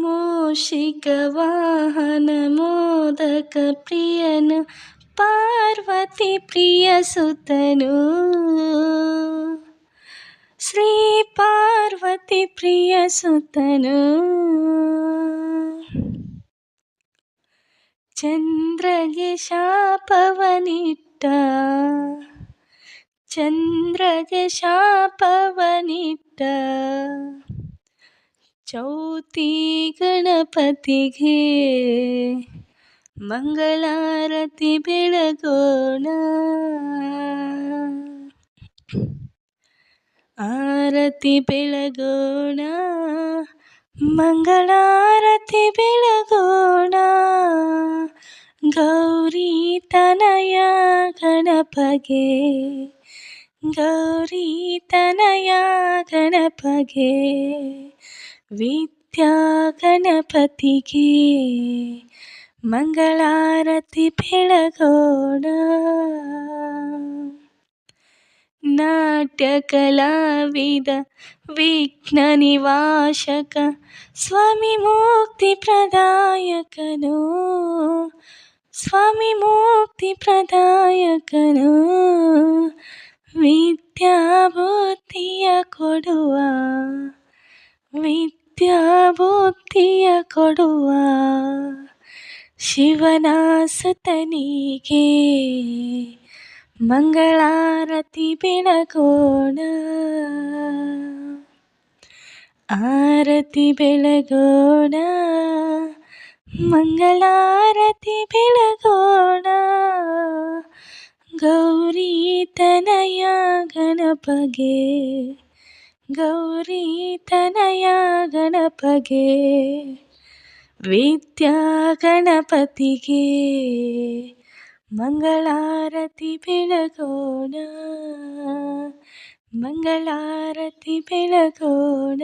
ಮೂಷಿಕ ವಾಹನ ಮೋದಕ ಪ್ರಿಯನು ಪಾರ್ವತಿ ಪ್ರಿಯ ಸುತನು ಶ್ರೀ ಪಾರ್ವತಿ ಪ್ರಿಯ ಸುತನು ಚಂದ್ರಗೆ ಶಾಪವನಿಟ್ಟ ಚಂದ್ರಗೆ ಶಾಪವನಿಟ್ಟ ಚೌತಿ ಗಣಪತಿಗೆ ಮಂಗಳಾರತಿ ಬೆಳಗೋಣ ಆರತಿ ಬೆಳಗೋಣ ಮಂಗಳಾರತಿ ಬೆಳಗೋಣ ಗೌರಿ ತನಯ ಗಣಪಗೆ ಗೌರಿ ತನಯ ಗಣಪಗೆ ವಿದ್ಯಾ ಗಣಪತಿಗೆ ಮಂಗಳಾರತಿ ಬೆಳಗೋಣ ನಾಟ್ಯ ಕಲಾವಿದ ವಿಘ್ನ ನಿವಾಶಕ ಸ್ವಾಮಿ ಮುಕ್ತಿ ಪ್ರದಾಯಕನು ಸ್ವಾಮಿ ಮುಕ್ತಿ ಪ್ರದಾಯಕನು ವಿದ್ಯಾ ಬುದ್ಧಿಯ ಕೊಡುವ ವಿದ್ಯಾ ಬುದ್ಧಿಯ ಕೊಡುವ ಶಿವನ ಸುತನಿಗೆ ಮಂಗಳಾರತಿ ಬೆಳಗೋಣ ಆರತಿ ಬೆಳಗೋಣ ಮಂಗಳಾರತಿ ಬೆಳಗೋಣ ಗೌರಿ ತನಯ ಗಣಪಗೆ ಗೌರಿ ತನಯ ಗಣಪಗೆ ವಿದ್ಯಾ ಗಣಪತಿಗೆ ಮಂಗಳಾರತಿ ಬೆಳಗೋಣ ಮಂಗಳಾರತಿ ಬೆಳಗೋಣ.